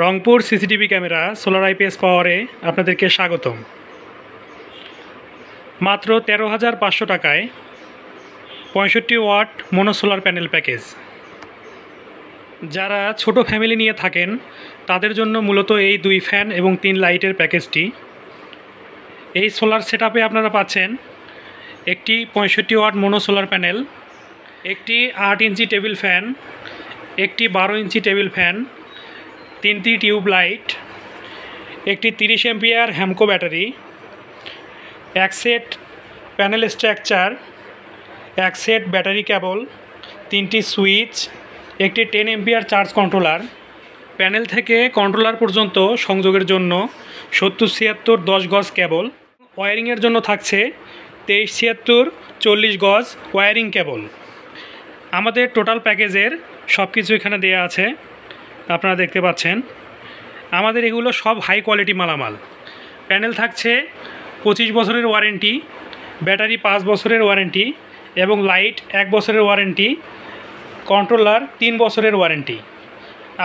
Rangpur CCTV camera solar IPS পাওয়ারে আপনাদেরকে স্বাগতম। মাত্র 13,500 টাকায় 65 watt mono solar panel package. যারা ছোট ফ্যামিলি নিয়ে থাকেন তাদের জন্য মূলত এই 2 ফ্যান এবং 3 লাইটের প্যাকেজটি। এই সোলার সেটআপে আপনারা পাচ্ছেন একটি 65 ওয়াট মোনো সোলার প্যানেল, একটি 8 ইঞ্চি টেবিল ফ্যান, একটি 12 ইঞ্চি টেবিল ফ্যান, 3টি টিউব লাইট, একটি 30 এম্পিয়ার হ্যামকো ব্যাটারি, এক সেট প্যানেল স্ট্রাকচার, এক সেট ব্যাটারি কেবল, 3টি সুইচ, একটি 10 এম্পিয়ার চার্জ কন্ট্রোলার। প্যানেল থেকে কন্ট্রোলার পর্যন্ত সংযোগের জন্য 70-76 10 গজ কেবল। ওয়্যারিংয়ের জন্য থাকছে 23-76 40 গজ ওয়্যারিং কেবল। আমাদের টোটাল প্যাকেজের সব কিছু এখানে দেওয়া আছে, আপনারা দেখতে পাচ্ছেন। আমাদের এগুলো সব হাই কোয়ালিটি মালামাল। প্যানেল থাকছে 25 বছরের ওয়ারেন্টি, ব্যাটারি 5 বছরের ওয়ারেন্টি এবং লাইট 1 বছরের ওয়ারেন্টি, কন্ট্রোলার 3 বছরের ওয়ারেন্টি।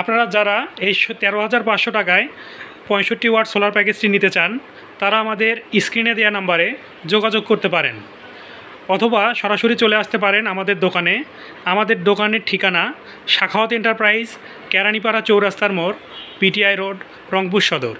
আপনারা যারা এই 13,500 টাকায় 65 ওয়াট সোলার প্যাকেজটি নিতে চান তারা আমাদের স্ক্রিনে দেওয়া নাম্বারে যোগাযোগ করতে পারেন, অথবা সরাসরি চলে আসতে পারেন আমাদের দোকানে। আমাদের দোকানের ঠিকানা সাখাওয়াত এন্টারপ্রাইজ, কেরানীপাড়া চৌরাস্তার মোড়, পিটিআই রোড, রংপুর সদর।